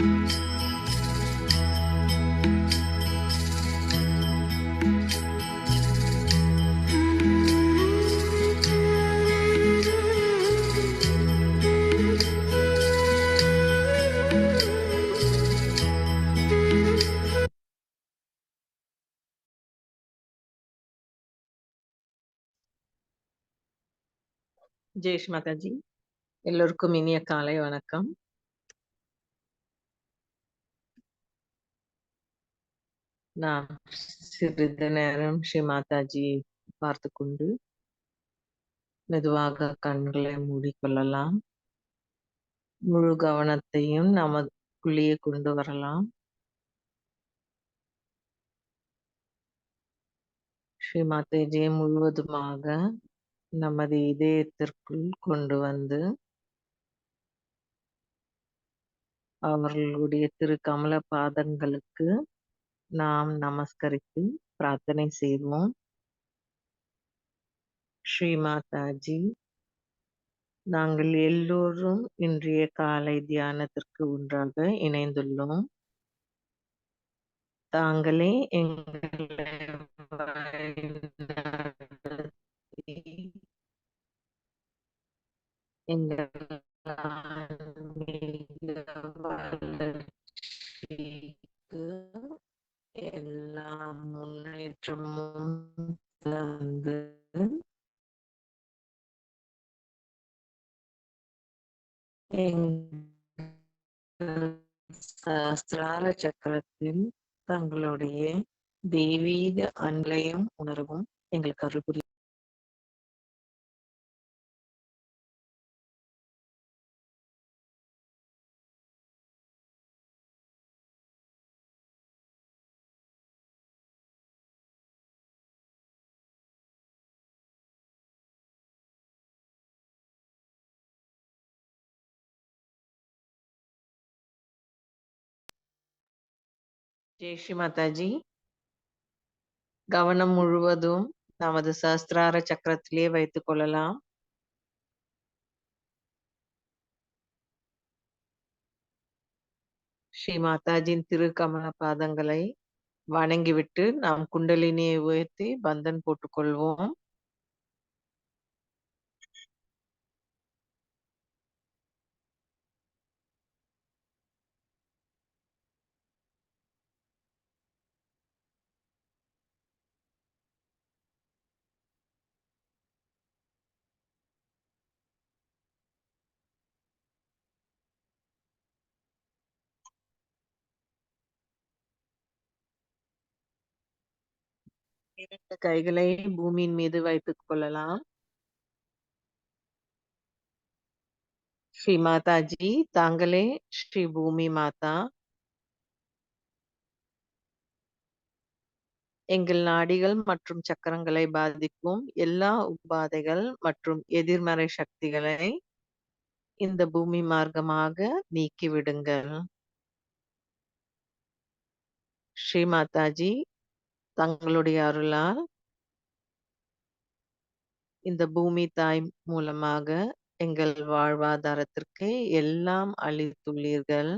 ஜெய் மாதாஜி. எல்லோருக்கும் இனிய காலை வணக்கம். நான் சிறிது நேரம் ஸ்ரீ மாதாஜி பார்த்து கொண்டு மெதுவாக கண்களை மூடிக்கொள்ளலாம். முழு கவனத்தையும் நமக்குள்ளேயே கொண்டு வரலாம். ஸ்ரீ மாதாஜியை முழுவதுமாக நமது இதயத்திற்குள் கொண்டு வந்து அவர்களுடைய திரு கமல பாதங்களுக்கு நாம் நமஸ்கரித்து பிரார்த்தனை செய்வோம். ஸ்ரீ மாதாஜி, நாங்கள் எல்லோரும் இன்றைய காலை தியானத்திற்கு ஒன்றாக இணைந்துள்ளோம். தாங்களே எங்களை எங்கள் வளர்ச்சிக்கு எல்லா முன்னேற்றமும் தந்து சஹஸ்ரார சக்கரத்தில் தங்களுடைய தெய்வீக அன்பையும் உணர்வும் எங்களுக்கு அருள் புரியும். ஜெய் ஸ்ரீ மாதாஜி. கவனம் முழுவதும் நமது சஹஸ்ரார சக்கரத்திலே வைத்துக் கொள்ளலாம். ஸ்ரீ மாதாஜியின் திரு கமல பாதங்களை வணங்கிவிட்டு நாம் குண்டலினியை உயர்த்தி பந்தன் போட்டுக்கொள்வோம். இரண்டு கைகளை பூமியின் மீது வைத்துக் கொள்ளலாம். ஸ்ரீ மாதாஜி, தாங்களே ஸ்ரீ பூமி மாதா. எங்கள் நாடிகள் மற்றும் சக்கரங்களை பாதிக்கும் எல்லா உபாதைகள் மற்றும் எதிர்மறை சக்திகளை இந்த பூமி மார்க்கமாக நீக்கிவிடுங்கள். ஸ்ரீ மாதாஜி, தங்களுடைய அருளால் இந்த பூமி தாய் மூலமாக எங்கள் வாழ்வாதாரத்திற்கு எல்லாம் அளித்துள்ளீர்கள்.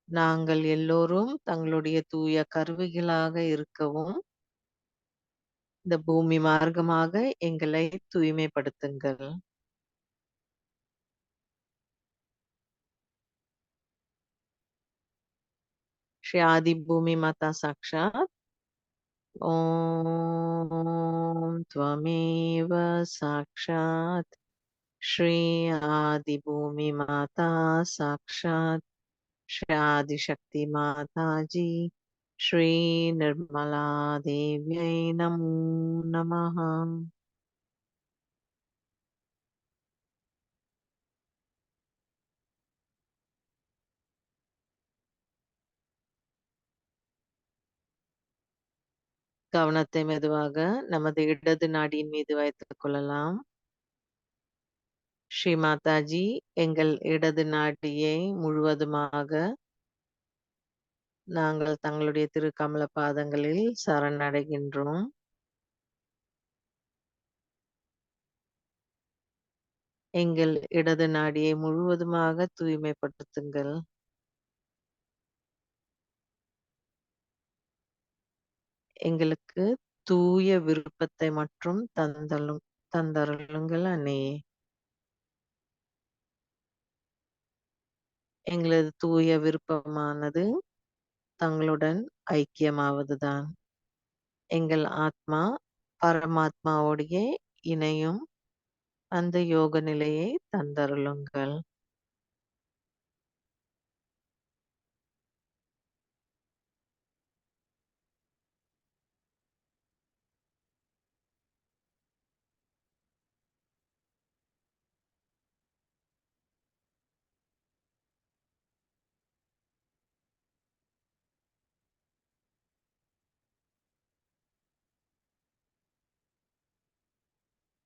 நாங்கள் எல்லோரும் தங்களுடைய தூய கருவிகளாக இருக்கவும் இந்த பூமி மார்க்கமாக எங்களை தூய்மைப்படுத்துங்கள். ஸ்ரீ ஆதி பூமி மாதா சாக்ஷாத். ஓம் त्वमेव சாக்ஷாத் ஸ்ரீ ஆதி பூமி மாதா சாக்ஷாத் ஸ்ரீ ஆதிசக்தி மாதாஜி ஸ்ரீ நிர்மலா தேவியை நமோ நமஹ. கவனத்தை மெதுவாக நமது இடது நாடியின் மீது வைத்துக் கொள்ளலாம். ஸ்ரீ மாதாஜி, எங்கள் இடது நாடியை முழுவதுமாக நாங்கள் தங்களுடைய திரு கமல பாதங்களில் சரணடைகின்றோம். எங்கள் இடது நாடியை முழுவதுமாக தூய்மைப்படுத்துங்கள். எங்களுக்கு தூய விருப்பத்தை மற்றும் தந்தருளுங்கள் அன்னையே. எங்களது தூய விருப்பமானது தங்களுடன் ஐக்கியமாவதுதான். எங்கள் ஆத்மா பரமாத்மாவோடைய இணையும் அந்த யோக நிலையை தந்தருளுங்கள்.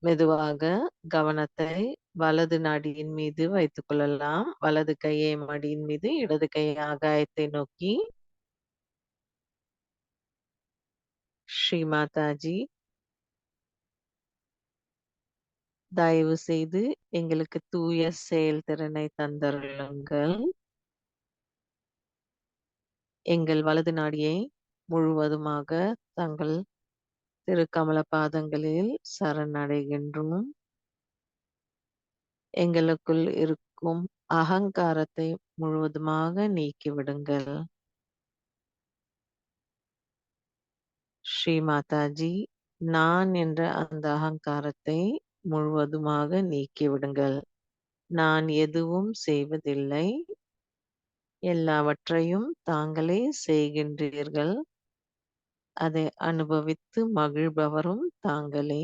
மெதுவாக கவனத்தை வலது நாடியின் மீது வைத்துக் கொள்ளலாம். வலது கையை மடியின் மீது, இடது கையை ஆகாயத்தை நோக்கி. ஸ்ரீ மாதாஜி, தயவு செய்து எங்களுக்கு தூய செயல்திறனை தந்தருளுங்கள். எங்கள் வலது நாடியை முழுவதுமாக தங்கள் திருக்கமல பாதங்களில் சரணடைகின்றோம். எங்களுக்குள் இருக்கும் அகங்காரத்தை முழுவதுமாக நீக்கிவிடுங்கள். ஸ்ரீ மாதாஜி, நான் என்ற அந்த அகங்காரத்தை முழுவதுமாக நீக்கிவிடுங்கள். நான் எதுவும் செய்வதில்லை. எல்லாவற்றையும் தாங்களே செய்கின்றீர்கள். அதை அனுபவித்து மகிழ்பவரும் தாங்களே.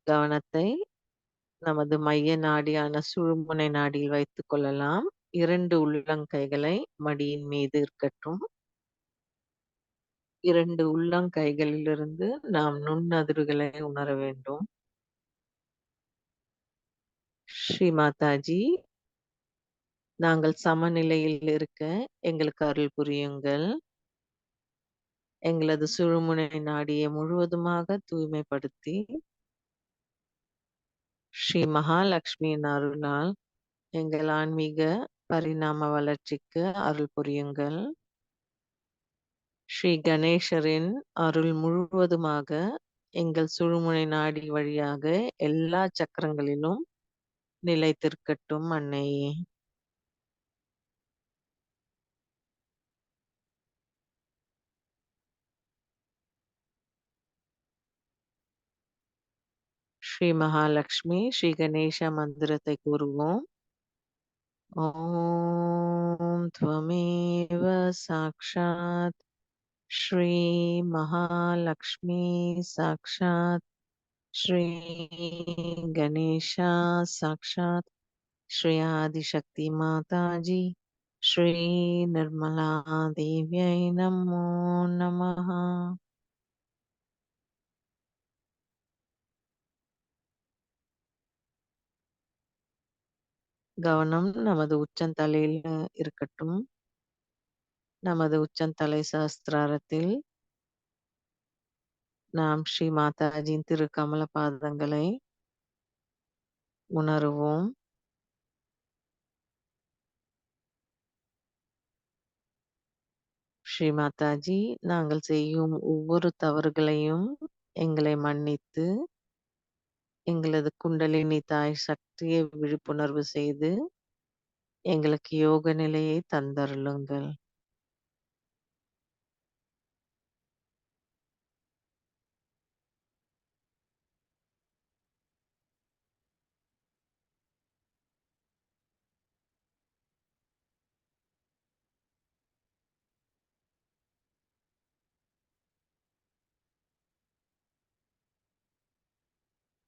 கவனத்தை நமது மைய நாடியான சுழுமுனை நாடியில் வைத்துக் கொள்ளலாம். 2 உள்ளங்கைகளை மடியின் மீது இருக்கட்டும். 2 உள்ளங்கைகளிலிருந்து நாம் நுண்ணதிர்வுகளை உணர வேண்டும். ஸ்ரீ மாதாஜி, நாங்கள் சமநிலையில் இருக்க எங்களுக்கு அருள் புரியுங்கள். எங்களது சுழுமுனை நாடியை முழுவதுமாக தூய்மைப்படுத்தி ஸ்ரீ மகாலட்சுமியின் அருளால் எங்கள் ஆன்மீக பரிணாம வளர்ச்சிக்கு அருள் புரியுங்கள். ஸ்ரீ கணேசரின் அருள் முழுவதுமாக எங்கள் சுழுமுனை நாடி வழியாக எல்லா சக்கரங்களிலும் நிலைத்திருக்கட்டும் அன்னையே. ஸ்ரீ மகாலட்சுமி ஸ்ரீ கணேச மந்திரத்தை கூறுவோம். ஓம் त्वमेव साक्षात् श्री महालक्ष्मी साक्षात् श्री गणेशा साक्षात् श्री आदिशक्ति माताजी श्री निर्मला देव्यै नमो नमः. கவனம் நமது உச்சந்தலையில் இருக்கட்டும். நமது உச்சந்தலை சஹஸ்திராரத்தில் நாம் ஸ்ரீ மாதாஜியின் திருக்கமல பாதங்களை உணருவோம். ஸ்ரீ மாதாஜி, நாங்கள் செய்யும் ஒவ்வொரு தவறுகளையும் எங்களை மன்னித்து எங்களது குண்டலினி தாய் சக்தியை விழிப்புணர்வு செய்து எங்களுக்கு யோக நிலையை தந்தருளுங்கள்.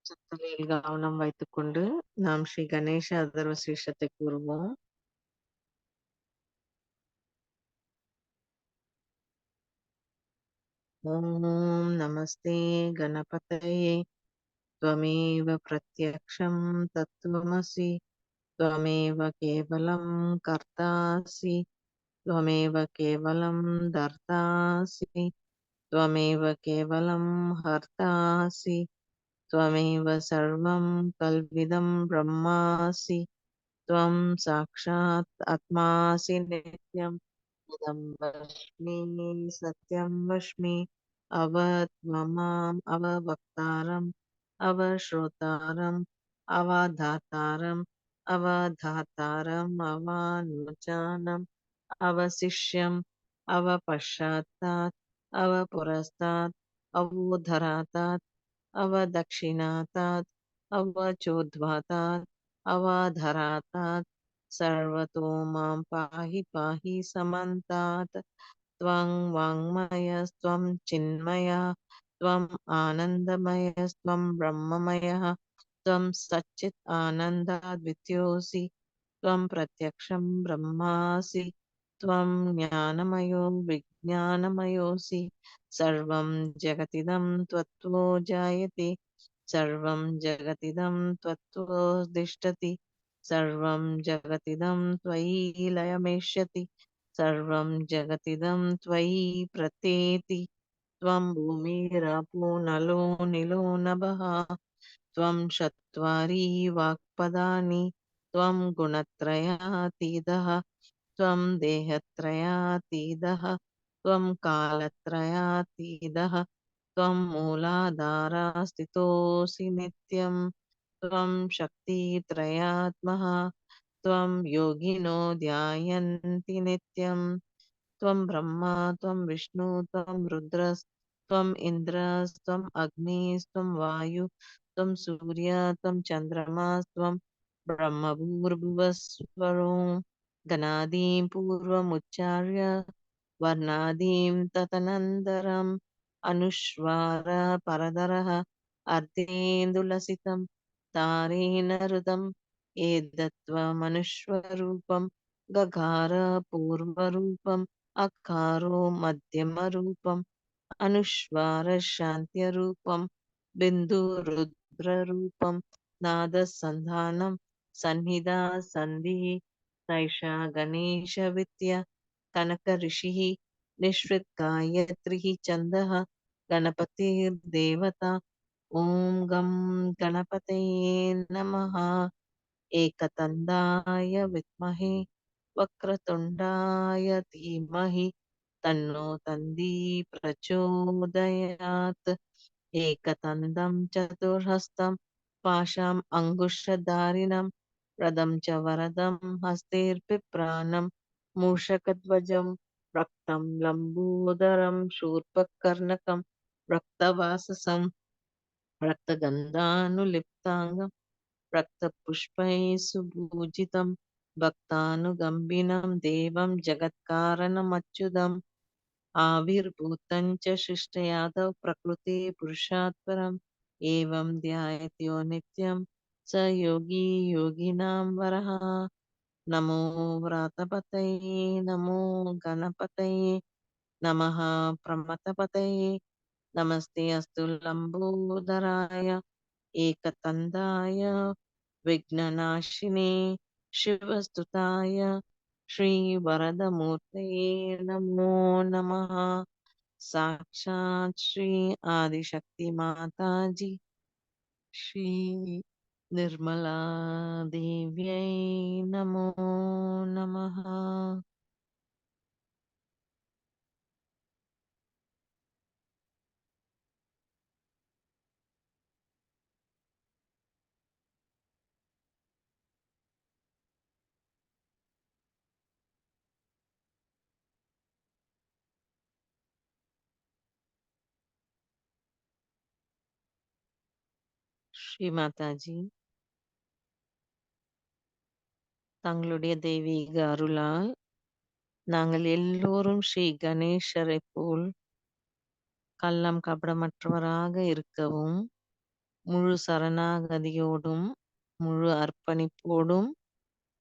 உச்சந்தலையில் கவனம் வைத்துக்கொண்டு நாம் ஸ்ரீ கணேச அதர்வ சீஷத்தை கூறுவோம். ॐ नमस्ते गणपतये त्वमेव प्रत्यक्षं तत्त्वमसि त्वमेव केवलं कर्तासि त्वमेव केवलं धर्तासि त्वमेव केवलं हर्तासि त्वमेव सर्वं कल्विदं ब्रह्मासि त्वं साक्षात् आत्मासि नित्यम् इदं वच्मि सत्यं वच्मि अवत्वमाम् अववक्तारम् अवश्रोतारम् अवधातारम् अवधातारम् अवानुचानम् अवशिष्यम् अवपश्चात्तात् अवपुरस्तात् अवोधरातात् अवदक्षिणातात् अवचोद्ध्वातात् अवाधरातात् सर्वतो मां पाहि पाहि समन्तात् त्वं वाङ्मयस्त्वं चिन्मयः त्वम् आनन्दमयस्त्वं ब्रह्ममयः त्वं सच्चित् आनन्दाद्वितीयोऽसि त्वं प्रत्यक्षं ब्रह्मासि त्वं ज्ञानमयो विज्ञानमयोऽसि सर्वं जगतिदं त्वत्तो जायते सर्वं जगतिदं त्वत्तोऽधिष्ठति सर्वं जगतिदं त्वयि लयमेष्यति सर्वं जगतिदं त्वयि प्रतेति त्वं भूमिरापो नलो निलो नभः त्वं चत्वारि वाक्पदानि त्वं गुणत्रयातीतः त्वं देहत्रयातीतः त्वं कालत्रयातीतः त्वं मूलाधारस्थितोऽसि नित्यं त्वं शक्तित्रयात्मः त्वं योगिनो ध्यायन्ति नित्यम् त्वं ब्रह्मा त्वं विष्णु त्वं रुद्रस्त्वम् इन्द्रस्त्वम् अग्निस्त्वं वायु त्वं सूर्य त्वं चन्द्रमास्त्वं ब्रह्मभूर्भुवस्वरो गणादीं पूर्वमुच्चार्य वर्णादीं तदनन्तरम् अनुस्वार परधरः अर्धेन्दुलसितं तारेण हृतम् एतत्त्वमनुस्वरूपं गकार पूर्वरूपम् अकारो मध्यमरूपम् अनुस्वारशान्त्यरूपं बिन्दुरुद्ररूपं नादसन्धानं सन्निधा सन्धिः सैषा गणेशविद्या कनकऋषिः निःसृतगायत्रिः छन्दः गणपतिर्देवता ॐ गं गणपतये नमः एकदन्ताय विद्महे वक्रतुण्डाय धीमहि तन्नो दन्ती प्रचोदयात् एकदन्तं चतुर्हस्तं पाशाम् अङ्कुशधारिणं प्रदं च वरदं हस्तैर्बिभ्राणं मूषकध्वजं रक्तं लम्बोदरं शूर्पकर्णकं रक्तवाससं रक्तगन्धानुलिप्ताङ्गं रक्तपुष्पैः सुपूजितं भक्तानुगम्बिनं देवं जगत्कारणमच्युतम् आविर्भूतं च शिष्टयादव प्रकृते पुरुषात् परम् एवं ध्यायत्यो नित्यं स योगी योगिनां वरः नमो व्रातपतये नमो गणपतये नमः प्रमथपतये नमस्ते अस्तु लम्बोदराय एकदन्ताय विघ्ननाशिने शिवस्तुताय श्रीवरदमूर्तये नमो नमः साक्षात् श्री आदिशक्ति माता जी श्री निर्मला देव्यै नमो नमः ஸ்ரீ மாதாஜி தங்களுடைய தெய்வீக அருளால் நாங்கள் எல்லோரும் ஸ்ரீ கணேசரைப் போல் கள்ளம் கபடமற்றவராக இருக்கவும் முழு சரணாகதியோடும் முழு அர்ப்பணிப்போடும்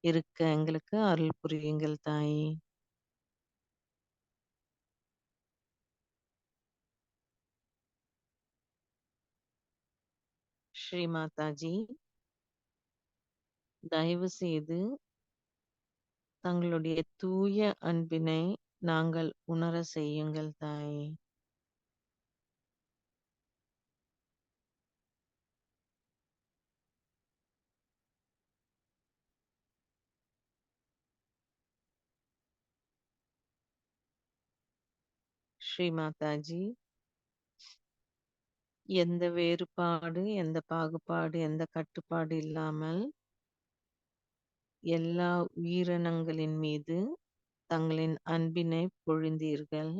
இருக்க எங்களுக்கு அருள் புரியுங்கள் தாயே ஸ்ரீ மாதாஜி, தயவு செய்து தங்களுடைய தூய அன்பினை நாங்கள் உணர செய்யுங்கள் தாயே. ஸ்ரீ மாதாஜி, எந்த வேறுபாடு, எந்த பாகுபாடு, எந்த கட்டுப்பாடு இல்லாமல் எல்லா உயிரினங்களின் மீது தங்களின் அன்பினை பொழிந்தீர்கள்.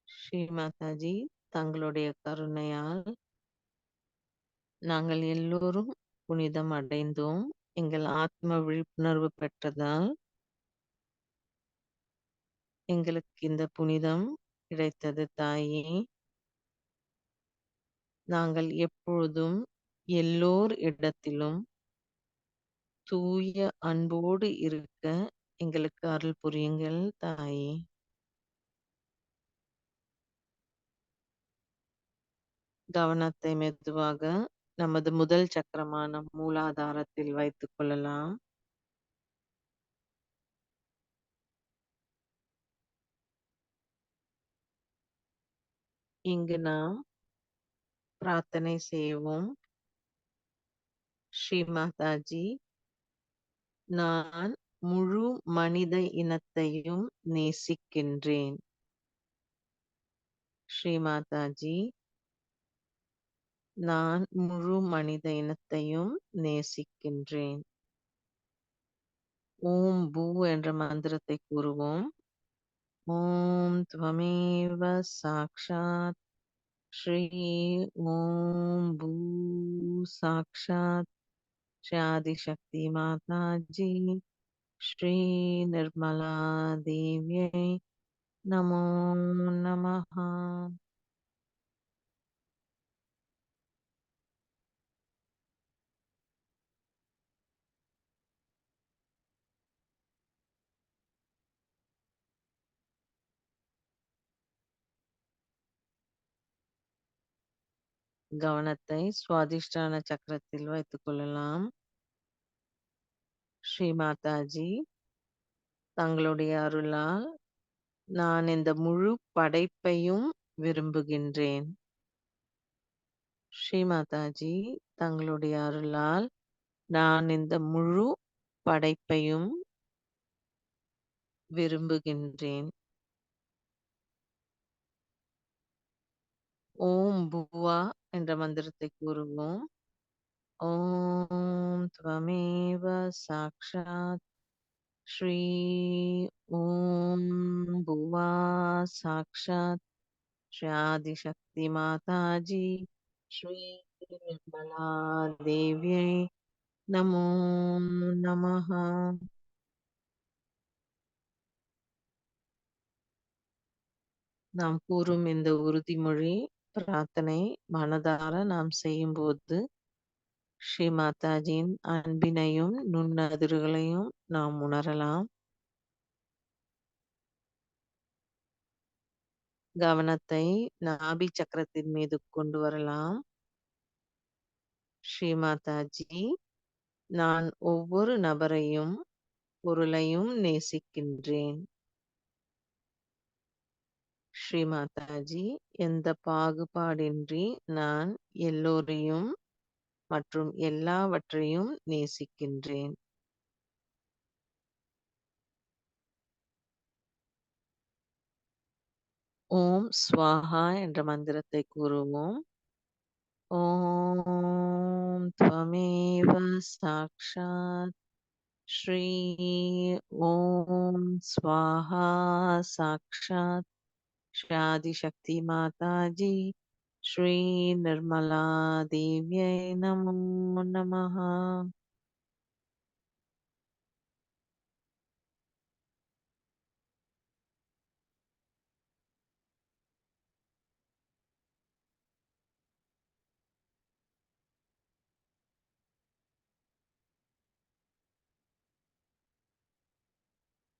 ஸ்ரீ மாதாஜி, தங்களுடைய கருணையால் நாங்கள் எல்லோரும் புனிதம் அடைந்தோம். எங்கள் ஆத்ம விழிப்புணர்வு பெற்றதால் எங்களுக்கு இந்த புனிதம் கிடைத்தது தாயே. நாங்கள் எப்பொழுதும் எல்லோர் இடத்திலும் தூய அன்போடு இருக்க எங்களுக்கு அருள் புரியுங்கள் தாயே. கவனத்தை மெதுவாக நமது முதல் சக்கரமான மூலாதாரத்தில் வைத்துக் கொள்ளலாம். இங்கு நாம் பிரார்த்தனை செய்வோம். ஸ்ரீ மாதாஜி, நான் முழு மனித இனத்தையும் நேசிக்கின்றேன். ஸ்ரீ மாதாஜி, நான் முழு மனித இனத்தையும் நேசிக்கின்றேன். ஓம் பூ என்ற மந்திரத்தை கூறுவோம். ஓம் துவமேவ சாக்ஷாத் ஸ்ரீ ஓம் பூ சாக்ஷாத் ஸ்ரீ ஆதிசக்தி மாதாஜி ஸ்ரீ நிர்மலா தேவியை நமோ நமஹ. கவனத்தை சுவாதிஷ்டான சக்கரத்தில் வைத்துக் கொள்ளலாம். ஸ்ரீ மாதாஜி, தங்களுடைய அருளால் நான் இந்த முழு படைப்பையும் விரும்புகின்றேன். ஸ்ரீ மாதாஜி, தங்களுடைய அருளால் நான் இந்த முழு படைப்பையும் விரும்புகின்றேன். ஓம் புவா என்ற மந்திரத்தை கூறுவோம். ஓம் துவமேவ சாக்ஷாத் ஸ்ரீ ஓம் புவா சாக்ஷாத் ஸ்ரீ ஆதிசக்தி மாதாஜி ஸ்ரீ நிர்மலா தேவியை நமோ நமஹ. நாம் கூறும் இந்த உறுதிமொழி பிரார்த்தனை மனதார நாம் செய்யும்போது ஸ்ரீ மாதாஜியின் அன்பினையும் நுண்ணதிர்களையும் நாம் உணரலாம். கவனத்தை நாபி சக்கரத்தின் மீது கொண்டு வரலாம். ஸ்ரீ மாதாஜி, நான் ஒவ்வொரு நபரையும் பொருளையும் நேசிக்கின்றேன். ஸ்ரீ மாதாஜி, எந்த பாகுபாடின்றி நான் எல்லோரையும் மற்றும் எல்லாவற்றையும் நேசிக்கின்றேன். ஓம் ஸ்வாஹா என்ற மந்திரத்தை கூறுவோம். ஓம் त्वमेव சாக்ஷாத் ஸ்ரீ ஓம் ஸ்வாஹா சாக்ஷாத் ஸ்ரீ ஆதிசக்தி மாதாஜி ஸ்ரீ நிர்மலா தேவியை நமோ நமஹ.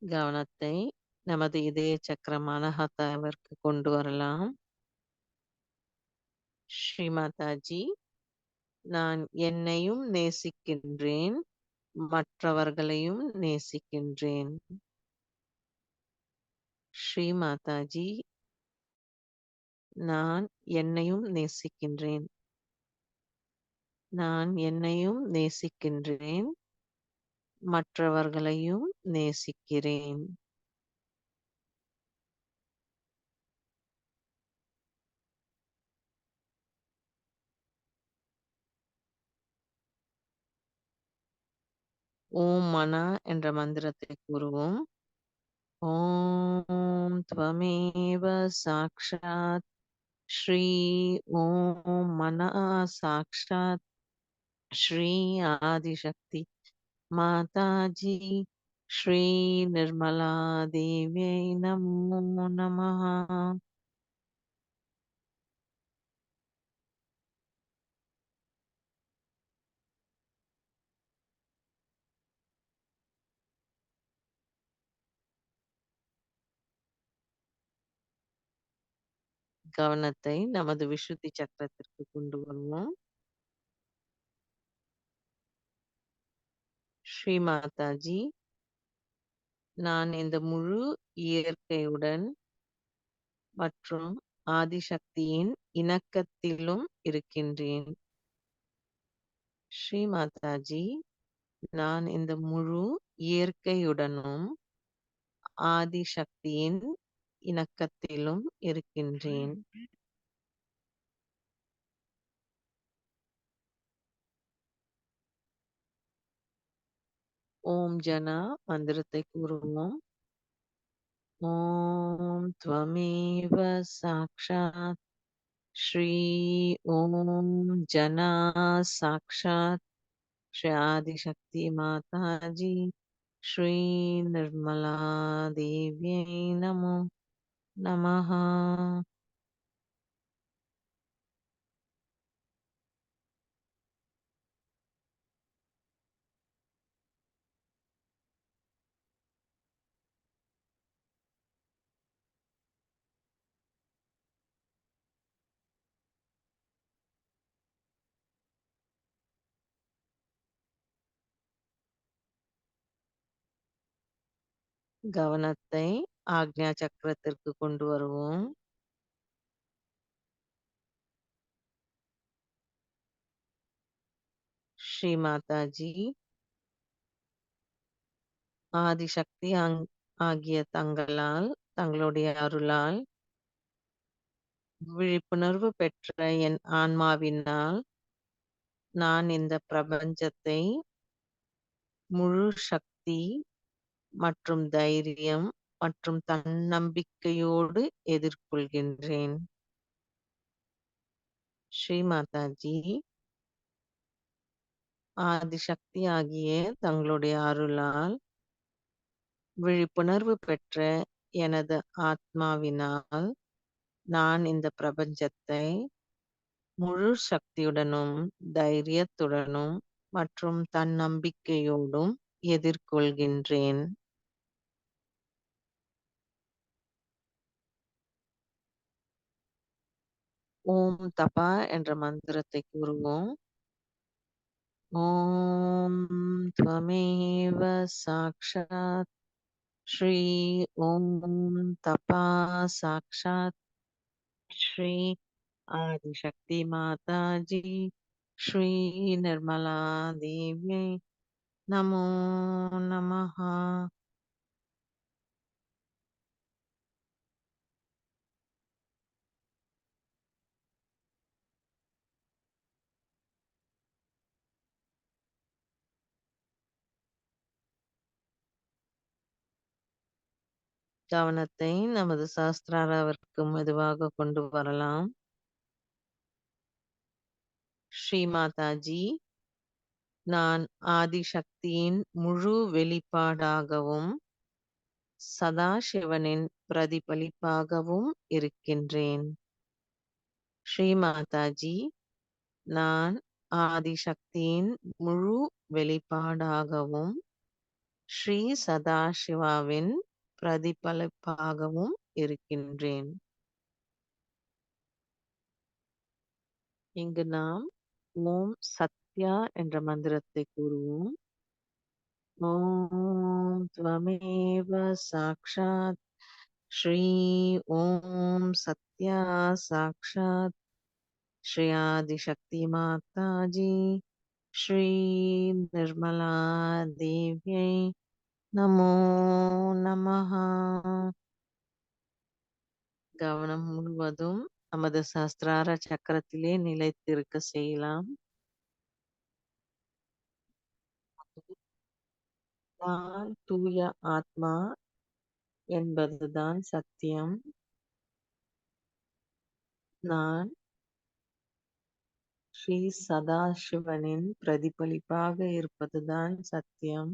கவனத்தை நமது இதய சக்கரமான ஹத்தாவிற்கு கொண்டு வரலாம். ஸ்ரீ மாதாஜி, நான் என்னையும் நேசிக்கின்றேன், மற்றவர்களையும் நேசிக்கின்றேன். ஸ்ரீ மாதாஜி, நான் என்னையும் நேசிக்கின்றேன். நான் என்னையும் நேசிக்கின்றேன், மற்றவர்களையும் நேசிக்கிறேன். ஓம் மனா என்ற மந்திரத்தை கூறுவோம். ஓம் த்வமேவ சாக்ஷாத் ஸ்ரீ ஓம் மனா சாக்ஷாத் ஸ்ரீ ஆதிசக்தி மாதாஜி ஸ்ரீ நிர்மலா தேவியை நமோ நமः. கவனத்தை நமது விசுத்தி சக்கரத்திற்கு கொண்டு வருவோம். ஸ்ரீ மாதாஜி, நான் இந்த முழு இயற்கையுடன் மற்றும் ஆதிசக்தியின் இணக்கத்திலும் இருக்கின்றேன். ஸ்ரீ மாதாஜி, நான் இந்த முழு இயற்கையுடனும் ஆதிசக்தியின் இணக்கத்திலும் இருக்கின்றேன். ஓம் ஜனா மந்திரத்தை கூறுவோம். ஓம் த்வமேவ சாக்ஷாத் ஸ்ரீ ஓம் ஜனா சாக்ஷாத் ஸ்ரீ ஆதிசக்தி மாதாஜி ஸ்ரீ நிர்மலா தேவியை நமோ நமः. கவனத்தை ஆக்ஞா சக்கரத்திற்கு கொண்டு வருவோம். ஸ்ரீ மாதாஜி, ஆதிசக்தி ஆகிய தங்களுடைய அருளால் விழிப்புணர்வு பெற்ற என் ஆன்மாவினால் நான் இந்த பிரபஞ்சத்தை முழு சக்தி மற்றும் தைரியம் மற்றும் தன்னம்பிக்கையோடு எதிர்கொள்கின்றேன். ஸ்ரீ மாதாஜி, ஆதிசக்தி ஆகிய தங்களுடைய அருளால் விழிப்புணர்வு பெற்ற எனது ஆத்மாவினால் நான் இந்த பிரபஞ்சத்தை முழு சக்தியுடனும் தைரியத்துடனும் மற்றும் தன்னம்பிக்கையோடும் எதிர்கொள்கின்றேன். ஓம் தபா என்ற மந்திரத்தை கூறுவோம். ஓம் த்வமேவ சாக்ஷாத் ஸ்ரீ ஓம் தபா சாக்ஷாத் ஸ்ரீ ஆதிசக்தி மாதாஜி ஸ்ரீ நிர்மலா தேவியை நமோ நமः. கவனத்தை நமது சாஸ்திராராவிற்கு மெதுவாக கொண்டு வரலாம். ஸ்ரீ மாதாஜி, நான் ஆதிசக்தியின் முழு வெளிப்பாடாகவும் சதாசிவனின் பிரதிபலிப்பாகவும் இருக்கின்றேன். ஸ்ரீ மாதாஜி, நான் ஆதிசக்தியின் முழு வெளிப்பாடாகவும் ஸ்ரீ சதாசிவாவின் பிரதிபலிப்பாகவும் இருக்கின்றேன். இங்கு நாம் ஓம் சத்யா என்ற மந்திரத்தை கூறுவோம். ஓம் त्वमेव சாக்ஷாத் ஸ்ரீ ஓம் சத்யா சாக்ஷாத் ஸ்ரீ ஆதிசக்தி மாதாஜி ஸ்ரீ நிர்மலா தேவ்யை நமோ நமஹ. கவனம் முழுவதும் நமது சஹஸ்ரார சக்கரத்திலே நிலைத்திருக்க செய்யலாம். நான் தூய ஆத்மா என்பதுதான் சத்தியம். நான் ஸ்ரீ சதாசிவனின் பிரதிபலிப்பாக இருப்பதுதான் சத்தியம்.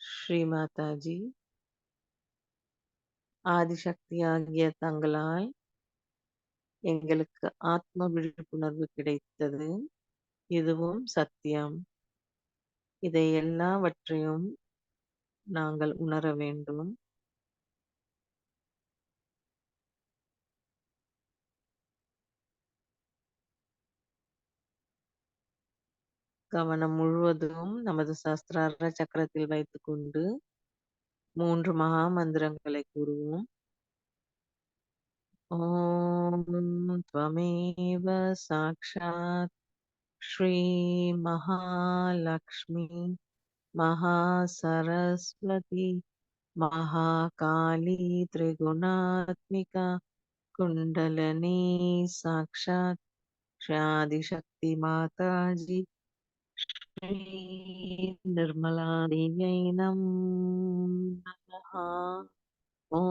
ஸ்ரீ மாதாஜி ஆதிசக்தியாகிய தங்களால் எங்களுக்கு ஆத்ம விழிப்புணர்வு கிடைத்தது. இதுவும் சத்தியம். இதை எல்லாவற்றையும் நாங்கள் உணர வேண்டும். கவனம் முழுவதும் நமது சஹஸ்ரார சக்கரத்தில் வைத்துக்கொண்டு 3 மகா மந்திரங்களை கூறுவோம். ஓம் त्वमेव சாக்ஷாத் ஸ்ரீ மகாலக்ஷ்மி महासरस्वती महाकाली त्रिगुणात्मिका कुण्डलिनी साक्षात् श्री माताजी श्री निर्मला देव्यै नमः. ॐ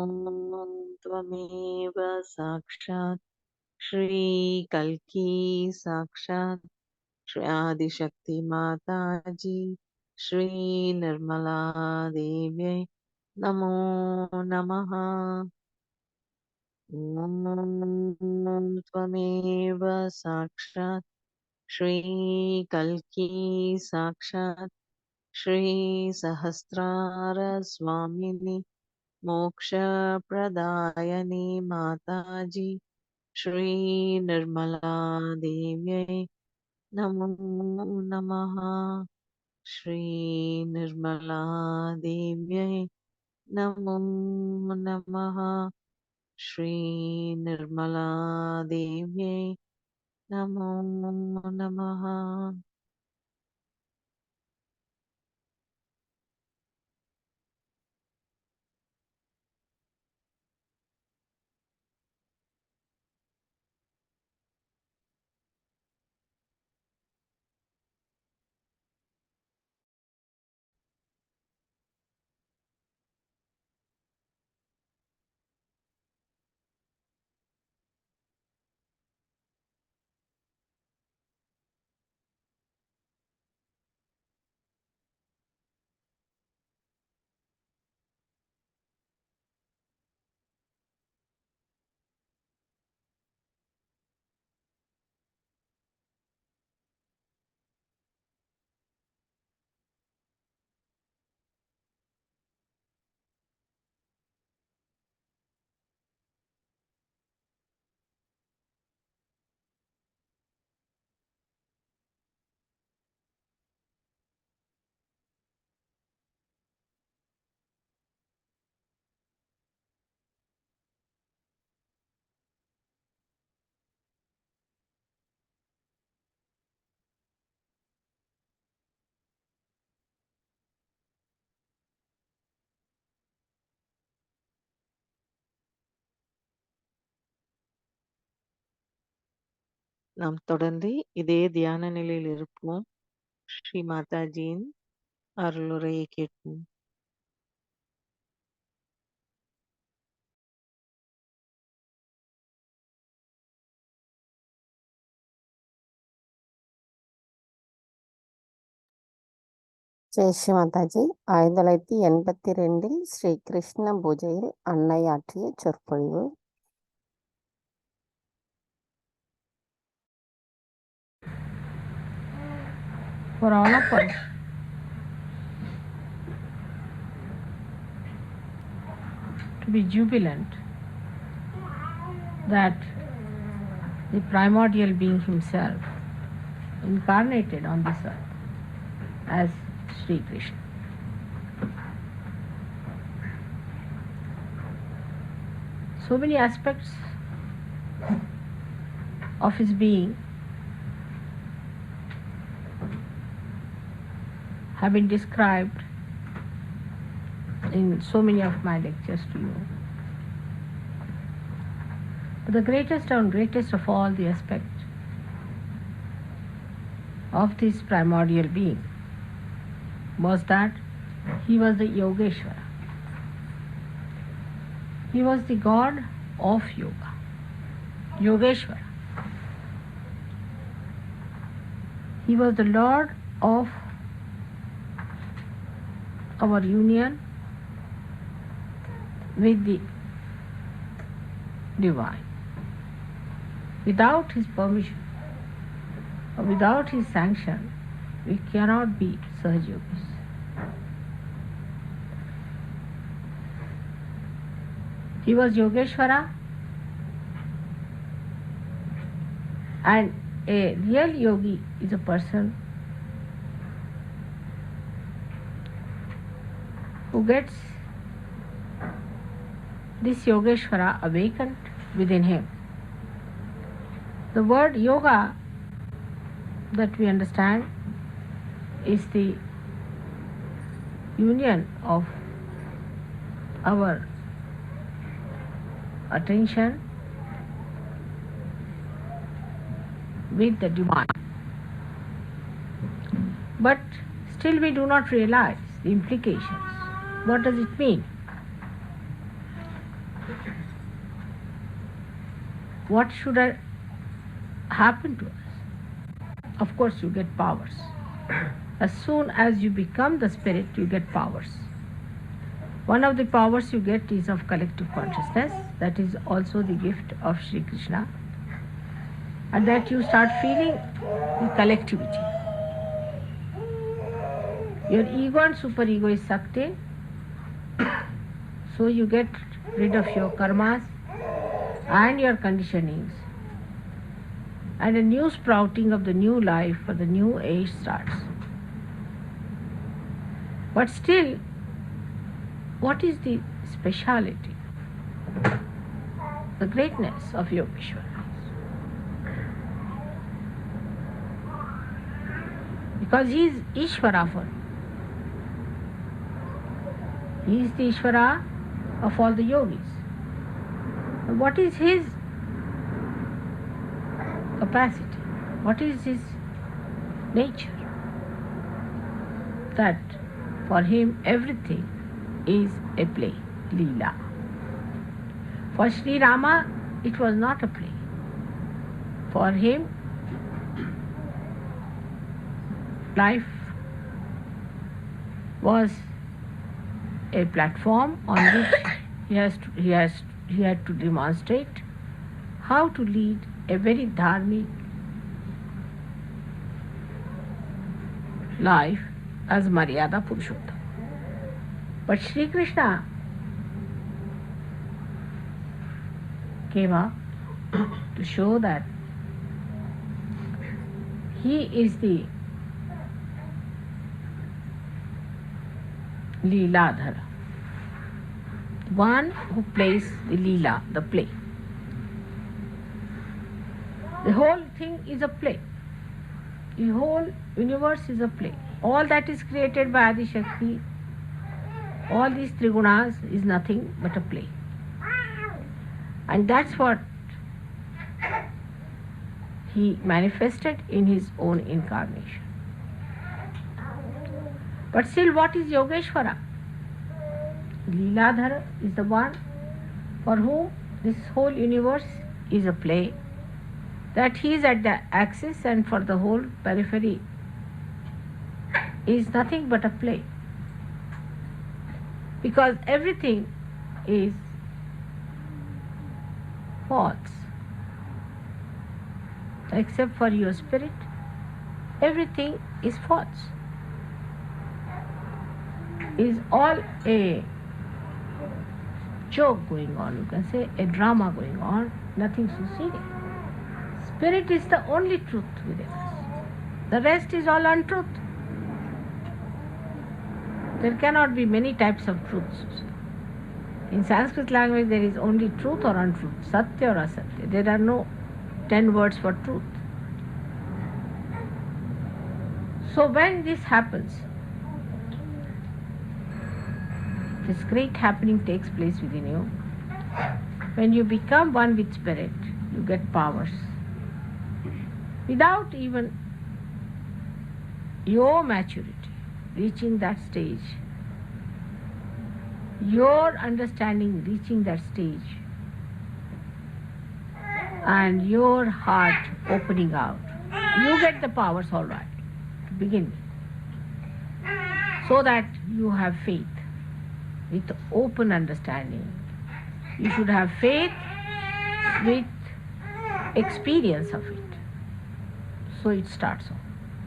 त्वमेव साक्षात् श्री कल्की साक्षात् श्री आदिशक्ति माताजी श्री निर्मला देव्यै नमो नमः. ॐ त्वमेव साक्षात् श्री कल्की साक्षात् श्री सहस्रार स्वामिनी मोक्षप्रदायिनी माताजी श्री निर्मला देव्यै नमो नमः. श्री निर्मला देव्यै नमो नमः. श्री निर्मला देव्यै नमो नमः. நாம் தொடர்ந்து இதே தியான நிலையில் இருப்போம். ஸ்ரீ மாதாஜியின் அருளுரையை கேட்போம். ஜெய் ஸ்ரீ மாதாஜி. 1982 ஸ்ரீ கிருஷ்ண பூஜையில் அன்னை ஆற்றிய சொற்பொழிவு. be jubilant that the primordial being himself incarnated on this earth as Sri Krishna. So many aspects of his being have been described in so many of my lectures to you. But the greatest and greatest of all the aspects of this primordial being was that he was the Yogeshwara. He was the god of yoga, Yogeshwara. He was the Lord of our union with the divine. Without his permission or without his sanction, we cannot be Sahajyogis. He was Yogeshwara, and a real yogi is a person who gets this Yogeshwara awakened within him. The word yoga that we understand is the union of our attention with the divine. But still we do not realize the implications. What does it mean? What should happen to us? Of course, you get powers. As soon as you become the spirit, you get powers. One of the powers you get is of collective consciousness. That is also the gift of Sri Krishna. And that you start feeling the collectivity. Your ego and superego is sucked in. So you get rid of your karmas and your conditionings. And a new sprouting of the new life for the new age starts. But still, what is the speciality, the greatness of Yogeshwara? Because he is Ishvara for you. He is the Ishvara of all the yogis. And what is his capacity? What is his nature? That for him everything is a play, Leela. For Sri Rama, it was not a play. For him, life was a platform on which he had to demonstrate how to lead a very dharmic life as Maryada Purushottam. But Sri Krishna came up to show that he is the Leeladhara, one who plays the Leela, the play. The whole thing is a play. The whole universe is a play. All that is created by Adi Shakti, all these Trigunas is nothing but a play. And that's what he manifested in his own incarnation. But still, what is Yogeshwara? Leeladhara is the one for whom this whole universe is a play, that he is at the axis and for the whole periphery is nothing but a play. Because everything is false. Except for your spirit, everything is false. Is all a joke going on, you can say a drama going on, nothing so serious. Spirit is the only truth within us. The rest is all untruth. There cannot be many types of truths. In Sanskrit language there is only truth or untruth, satya or asatya. There are no 10 words for truth. So when this happens, this great happening takes place within you. When you become one with Spirit, you get powers. Without even your maturity reaching that stage, your understanding reaching that stage, and your heart opening out, you get the powers all right to begin with. So that you have faith with open understanding. You should have faith with experience of it. So it starts off.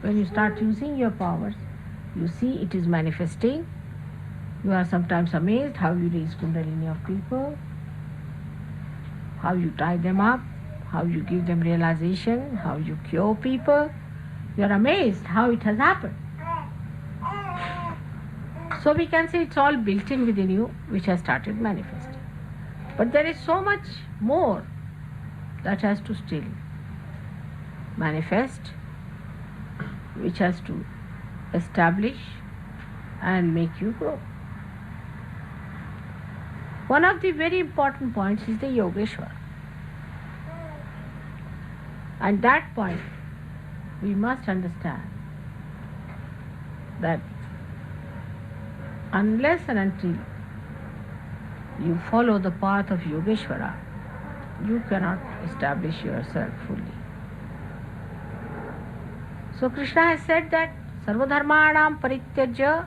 When you start using your powers, you see it is manifesting. You are sometimes amazed how you raise Kundalini of people, how you tie them up, how you give them realization, how you cure people. You are amazed how it has happened. So we can say it's all built in within you, which has started manifesting. But there is so much more that has to still manifest, which has to establish and make you grow. One of the very important points is the Yogeshwar. And that point, we must understand that unless and until you follow the path of Yogeshwara, you cannot establish yourself fully. So Krishna has said that Sarvadharmanam Parityajya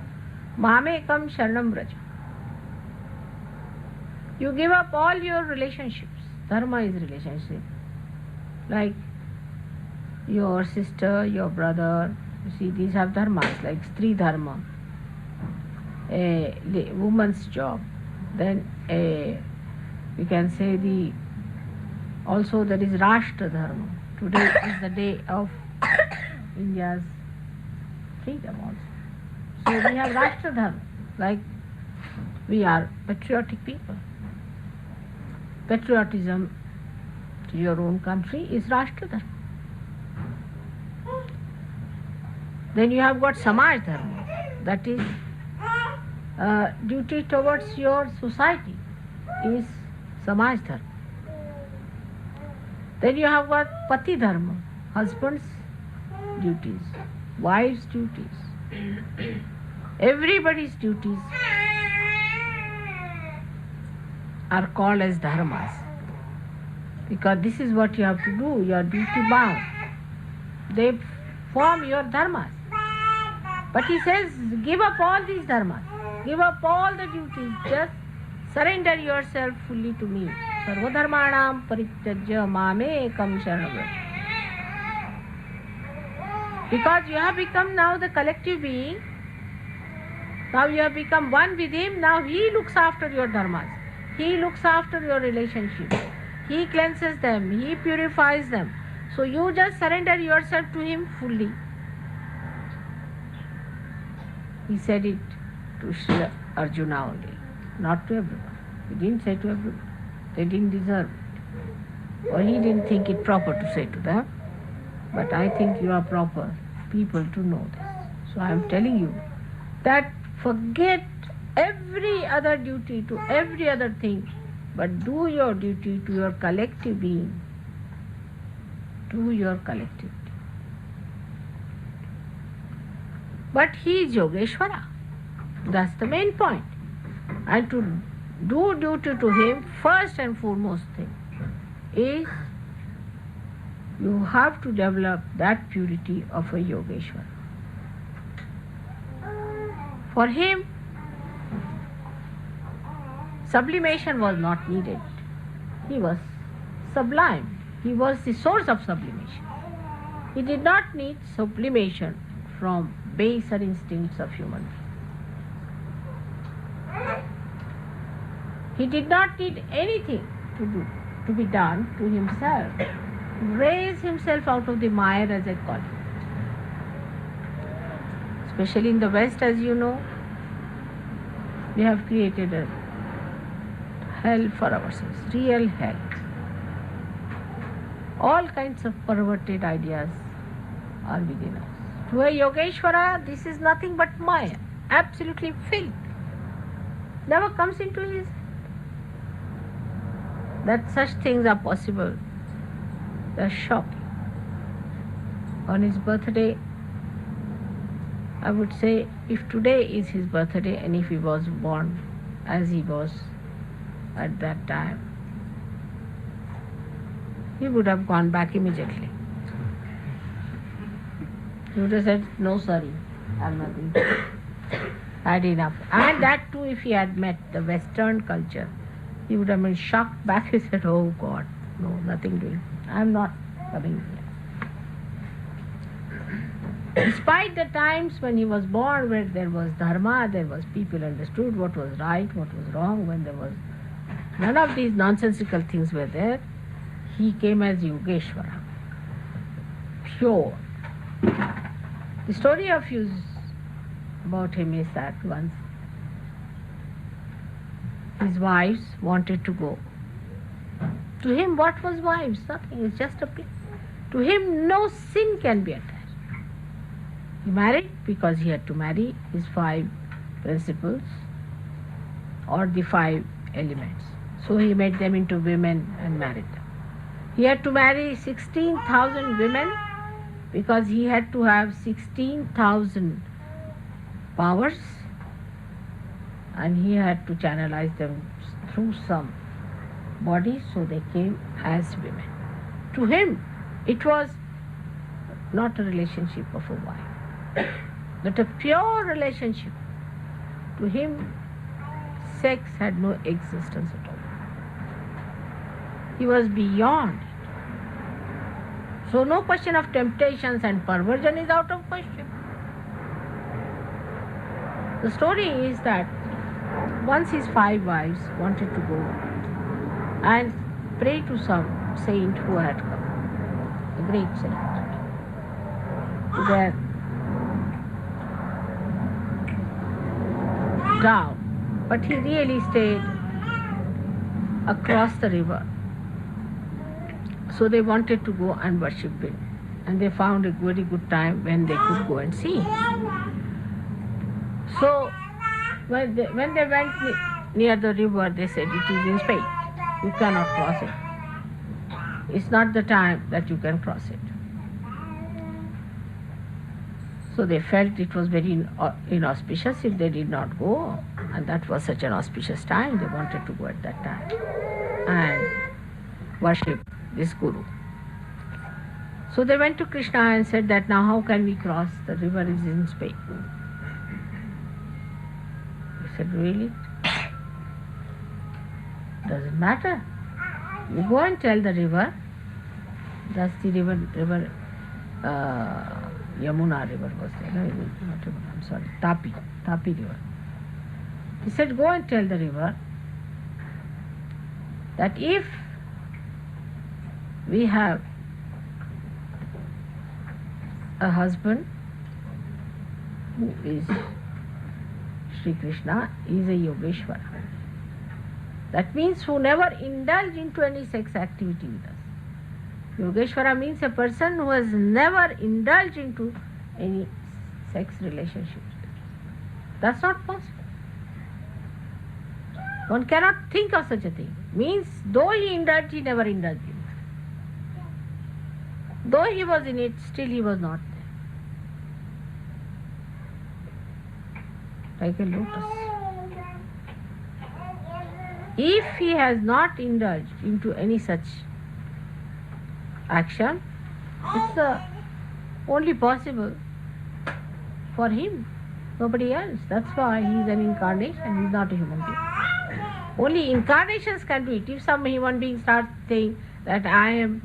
Mamekam Sharanam Vraja. You give up all your relationships. Dharma is relationship. Like your sister, your brother, you see, these have dharmas, like Stri Dharma, a woman's job. Then we can say also there is Rashtra Dharma. Today is the day of India's freedom also. So we have Rashtra Dharma, like we are patriotic people. Patriotism to your own country is Rashtra Dharma. Then you have got Samaj Dharma, that is duty towards your society is Samaj Dharma. Then you have got Pati Dharma, husband's duties, wife's duties, everybody's duties are called as dharmas, because this is what you have to do, you are duty bound. They form your dharmas. But he says, give up all these dharmas, give up all the duties, just surrender yourself fully to me. Sarvadharmanam Parityajya Mamekam Sharanam Vraja. Because you have become now the collective being, now you have become one with him, now he looks after your dharmas, he looks after your relationships, he cleanses them, he purifies them. So you just surrender yourself to him fully. He said it to Sri Arjuna only, not to everyone. He didn't say to everyone. They didn't deserve it. Or he didn't think it proper to say to them. But I think you are proper people to know this. So I am telling you that forget every other duty to every other thing, but do your duty to your collective being, to your collectivity. But he is Yogeshwara. That's the main point. And to do duty to him, first and foremost thing is you have to develop that purity of a Yogeshwara. For him, sublimation was not needed. He was sublime. He was the source of sublimation. He did not need sublimation from baser instincts of human beings. He did not need anything to be done to himself. Raise himself out of the mire, as I call it. Especially in the West, as you know, we have created a hell for ourselves, real hell. All kinds of perverted ideas are within us. To a Yogeshwara, this is nothing but Maya, absolutely filth. Never comes into his head that such things are possible. They're shocking. On his birthday, I would say, if today is his birthday and if he was born as he was at that time, he would have gone back immediately. He would have said, no sorry, I'm nothing. Had enough. And that too, if he had met the Western culture, he would have been shocked back. He said, oh God, no, nothing doing. I'm not coming here. Despite the times when he was born, where there was dharma, there was people understood what was right, what was wrong, when there was none of these nonsensical things were there, he came as Yogeshwara, pure. The story of his about him is that once his wives wanted to go. To him, what was wives? Nothing. It's just a place. To him, no sin can be attached. He married because he had to marry his 5 principles or the 5 elements. So he made them into women and married them. He had to marry 16,000 women because he had to have 16,000 powers, and he had to channelize them through some body, so they came as women. To him, it was not a relationship of a wife, but a pure relationship. To him, sex had no existence at all. He was beyond it. So no question of temptations and perversion is out of question. The story is that once his 5 wives wanted to go and pray to some saint who had come, a great saint, to their town. But he really stayed across the river. So they wanted to go and worship him. And they found a very good time when they could go and see him. So when they went near the river, they said, it is in Spain. You cannot cross it. It's not the time that you can cross it. So they felt it was very inauspicious if they did not go. And that was such an auspicious time. They wanted to go at that time and worship this Guru. So they went to Krishna and said that now how can we cross? The river is in Spain. He said, really? Doesn't matter. You go and tell the river. That's the river Yamuna river was there. No, not Yamuna, I'm sorry. Tapi river. He said, go and tell the river that if we have a husband who is Sri Krishna, he is a Yogeshwara. That means who never indulge into any sex activity with us. Yogeshwara means a person who has never indulged into any sex relationships. That's not possible. One cannot think of such a thing. Means though he indulged, he never indulged in it. Though he was in it, still he was not there. Like a lotus. If he has not indulged into any such action, it's only possible for him, nobody else. That's why he is an incarnation, he is not a human being. Only incarnations can do it. If some human being starts saying that I am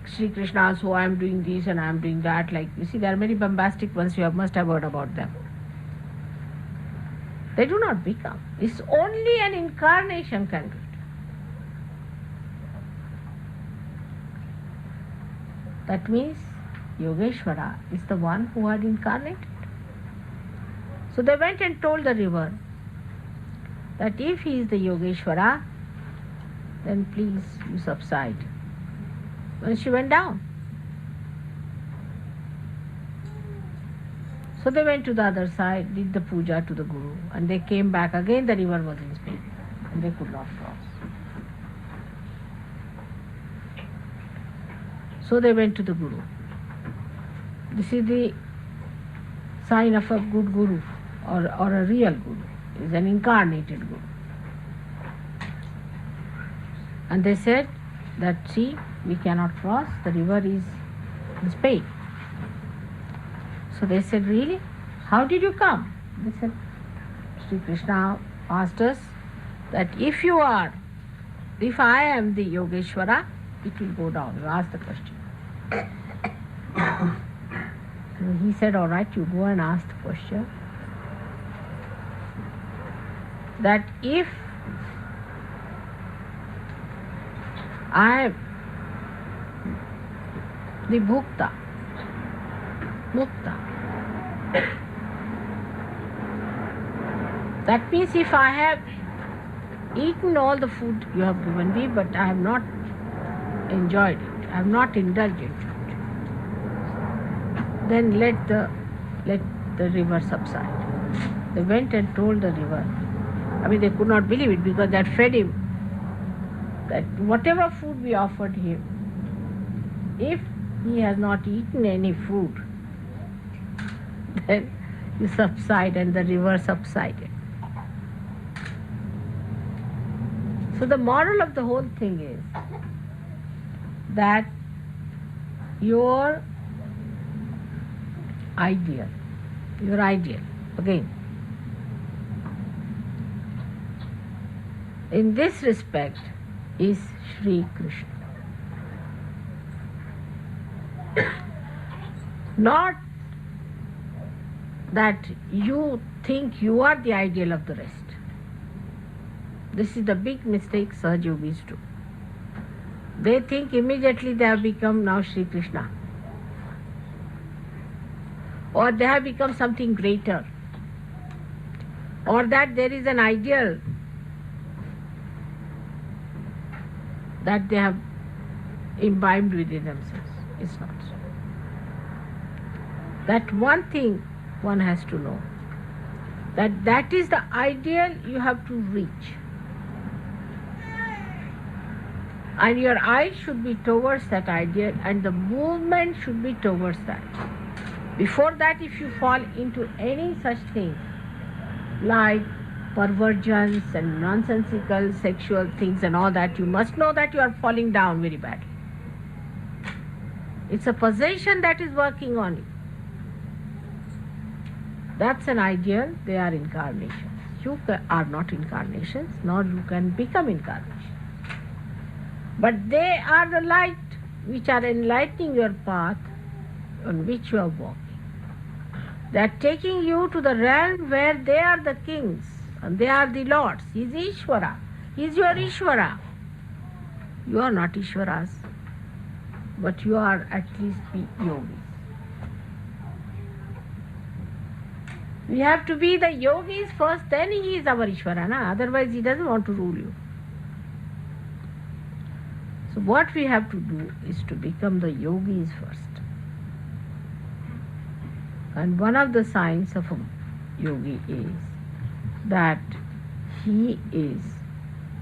Sri Krishna, so I am doing this and I am doing that, like you see there are many bombastic ones, you must have heard about them. They do not become. It's only an incarnation can do it. That means Yogeshwara is the one who had incarnated. So they went and told the river that if he is the Yogeshwara, then please you subside. When she went down. So they went to the other side, did the puja to the Guru, and they came back. Again the river was in speed, and they could not cross. So they went to the Guru. This is the sign of a good Guru, or a real Guru. It is an incarnated Guru. And they said that, see, we cannot cross, the river is in speed. So they said, really? How did you come? They said, Sri Krishna asked us that if I am the Yogeshwara, it will go down. You ask the question. And he said, all right, you go and ask the question. That if I am the Mukta, that means if I have eaten all the food you have given me, but I have not enjoyed it, I have not indulged in it, then let the river subside. They went and told the river. I mean, they could not believe it because that fed him. That whatever food we offered him, if he has not eaten any food, then you subside, and the river subsided. So the moral of the whole thing is that your ideal, again, in this respect is Sri Krishna. Not that you think you are the ideal of the rest. This is the big mistake Sahajyogis do. They think immediately they have become now Sri Krishna. Or they have become something greater. Or that there is an ideal that they have imbibed within themselves. It's not so. That one thing one has to know, that is the ideal you have to reach. And your eye should be towards that ideal, and the movement should be towards that. Before that, if you fall into any such thing like perversions and nonsensical sexual things and all that, you must know that you are falling down very badly. It's a possession that is working on you. That's an ideal, they are incarnations. You are not incarnations, nor you can become incarnations. But they are the light which are enlightening your path on which you are walking. They are taking you to the realm where they are the kings and they are the lords. He is Ishvara. He is your Ishvara. You are not Ishvaras, but you are at least yogis. We have to be the yogis first, then he is our Ishvara. Otherwise he doesn't want to rule you. So what we have to do is to become the yogis first. And one of the signs of a yogi is that he is,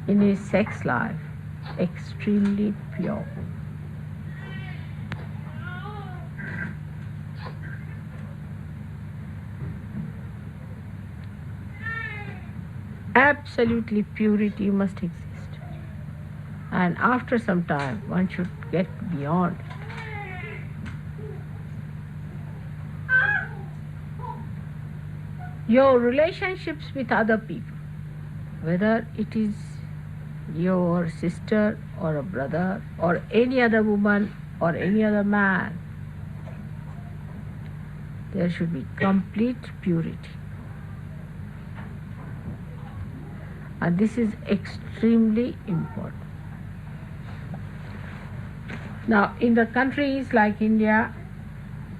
in his sex life, extremely pure. Absolutely purity must exist. And after some time, one should get beyond it. Your relationships with other people, whether it is your sister or a brother or any other woman or any other man, there should be complete purity. And this is extremely important. Now, in the countries like India,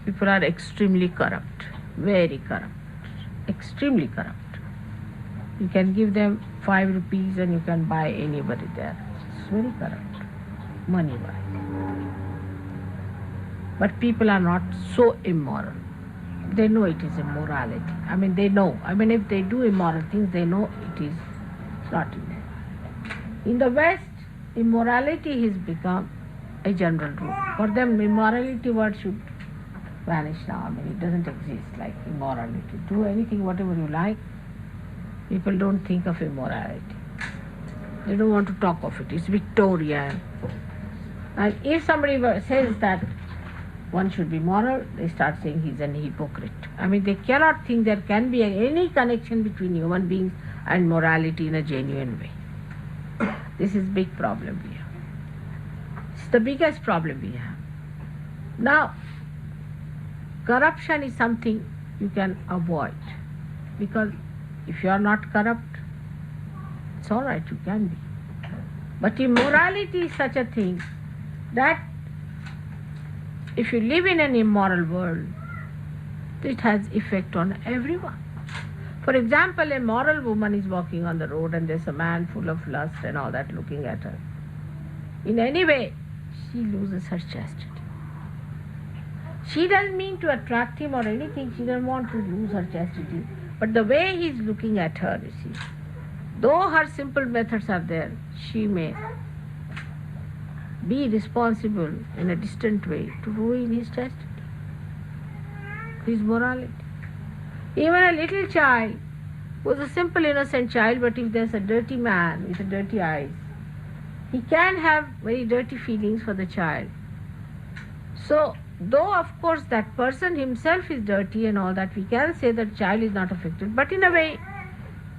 people are extremely corrupt, very corrupt, extremely corrupt. You can give them 5 rupees and you can buy anybody there. It's very corrupt, money-wise. But people are not so immoral. They know it is immorality. I mean, they know. I mean, if they do immoral things, they know it is not immoral. In the West, immorality has become a general rule. For them, immorality word should vanish now. I mean, it doesn't exist like immorality. Do anything, whatever you like. People don't think of immorality. They don't want to talk of it. It's Victorian. And if somebody says that one should be moral, they start saying he's an hypocrite. I mean, they cannot think there can be any connection between human beings and morality in a genuine way. This is big problem we have. It's the biggest problem we have. Now, corruption is something you can avoid, because if you are not corrupt, it's all right, you can be. But immorality is such a thing that if you live in an immoral world, it has effect on everyone. For example, a moral woman is walking on the road and there's a man full of lust and all that looking at her. In any way, she loses her chastity. She doesn't mean to attract him or anything, she doesn't want to lose her chastity. But the way he's looking at her, you see, though her simple methods are there, she may be responsible in a distant way to ruin his chastity, his morality. Even a little child who is a simple innocent child, but if there's a dirty man with dirty eyes, he can have very dirty feelings for the child. So, though of course that person himself is dirty and all that, we can say that child is not affected, but in a way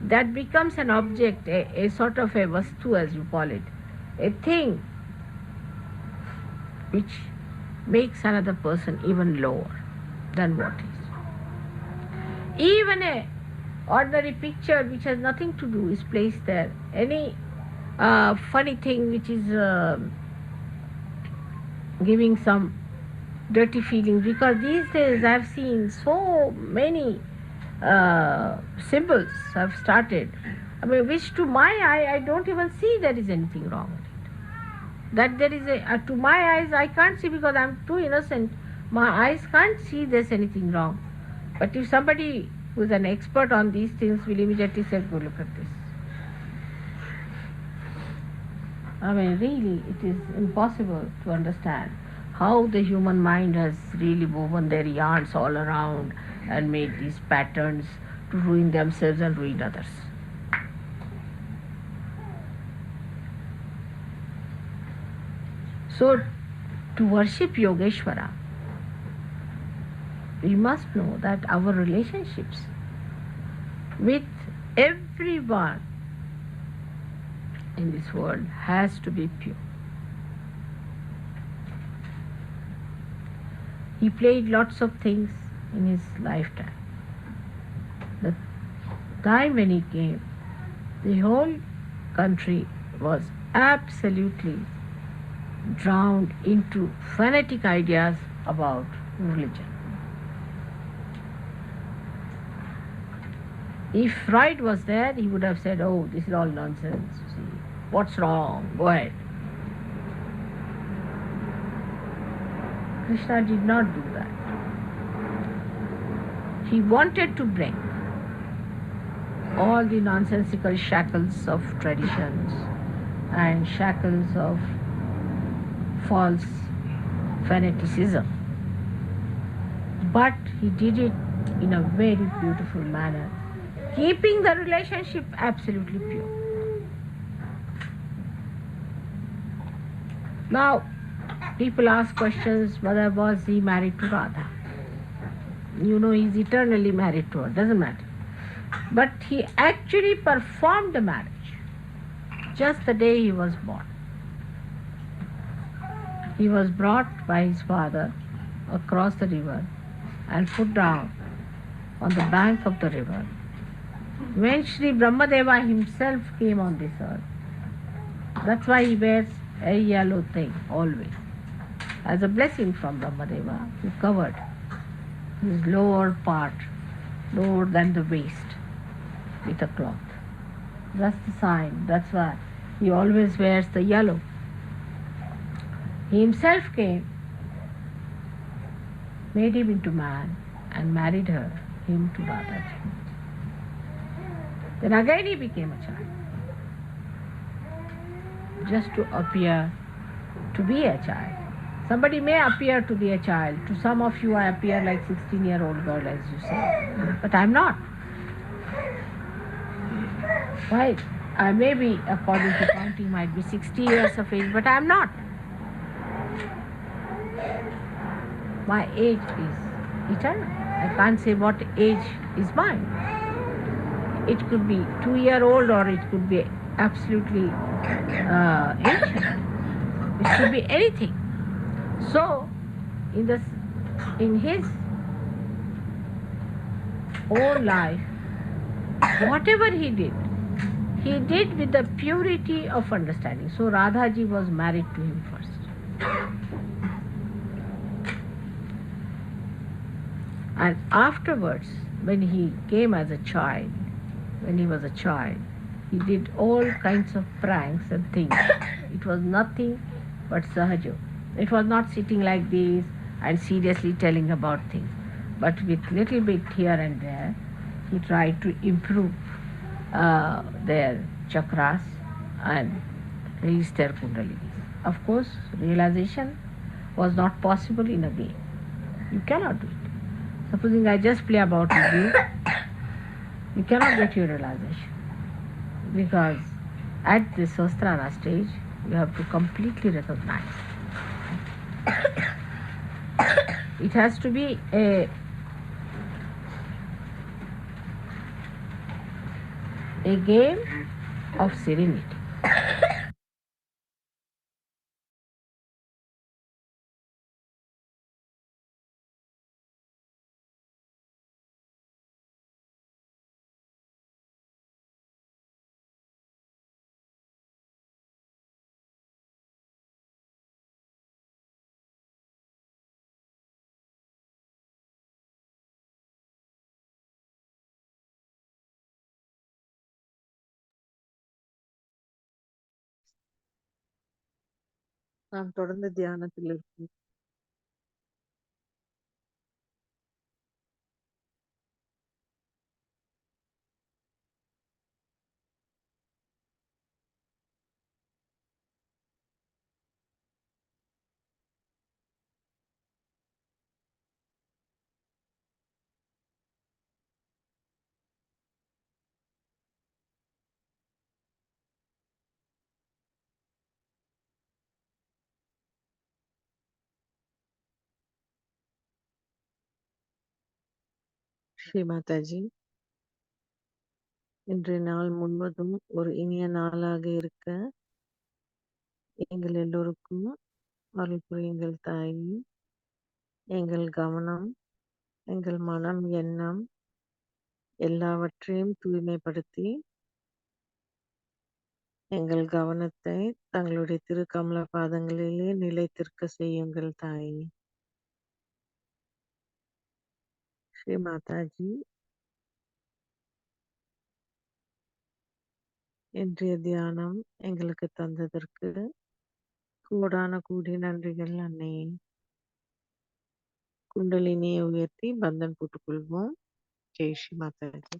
that becomes an object, a sort of a vastu as you call it, a thing which makes another person even lower than what is. Even a ordinary picture which has nothing to do is placed there. Any funny thing which is giving some dirty feelings, because these days I have seen so many symbols have started, I mean, which to my eye I don't even see there is anything wrong with it. That there is to my eyes I can't see because I'm too innocent. My eyes can't see there's anything wrong. But if somebody who is an expert on these things will immediately say, go look at this. I mean, really, it is impossible to understand how the human mind has really woven their yarns all around and made these patterns to ruin themselves and ruin others. So, to worship Yogeshwara, we must know that our relationships with everyone in this world has to be pure. He played lots of things in his lifetime. The time when he came, the whole country was absolutely drowned into fanatic ideas about religion. If Freud was there, he would have said, oh, this is all nonsense. See, what's wrong? Go ahead. Krishna did not do that. He wanted to break all the nonsensical shackles of traditions and shackles of false fanaticism. But he did it in a very beautiful manner, keeping the relationship absolutely pure. Now, people ask questions, whether was he married to Radha? You know, he's eternally married to her, doesn't matter. But he actually performed the marriage just the day he was born. He was brought by his father across the river and put down on the bank of the river. When Sri Brahmadeva himself came on this earth, that's why he wears a yellow thing always, as a blessing from Brahmadeva, who covered his lower part, lower than the waist, with a cloth. That's the sign. That's why he always wears the yellow. He himself came, made him into man, and married him to Radhaji. Then again he became a child, just to appear to be a child. Somebody may appear to be a child. To some of you I appear like 16-year-old girl, as you say, but I'm not. Why? I may be, according to counting, might be 60 years of age, but I'm not. My age is eternal. I can't say what age is mine. It could be 2-year-old or it could be absolutely ancient. It could be anything. So, in his own life, whatever he did with the purity of understanding. So Radhaji was married to him first. And afterwards, when he came as a child, when he was a child, he did all kinds of pranks and things. It was nothing but Sahajya. It was not sitting like this and seriously telling about things. But with little bit here and there, he tried to improve their chakras and raise their kundalinis. Of course, realization was not possible in a day. You cannot do it. Supposing I just play about with you, you cannot get your realization. Because at the Sahasrara stage, you have to completely recognize. It has to be a game of serenity. நாம் தொடர்ந்து தியானத்தில் இருப்போம். ஸ்ரீ மாதாஜி, இன்றைய நாள் முழுவதும் ஒரு இனிய நாளாக இருக்க எங்கள் எல்லோருக்கும் அருள் புரியுங்கள் தாயி. எங்கள் கவனம், எங்கள் மனம், எண்ணம் எல்லாவற்றையும் தூய்மைப்படுத்தி எங்கள் கவனத்தை தங்களுடைய திருக்கமல பாதங்களிலே நிலைத்திருக்க செய்யுங்கள் தாயி. ஸ்ரீ மாதாஜி, இன்றைய தியானம் எங்களுக்கு தந்ததற்கு கோடான கோடி நன்றிகள் அன்னையே. குண்டலினியை உயர்த்தி பந்தன் போட்டுக்கொள்வோம். ஜெய் ஸ்ரீ மாதாஜி.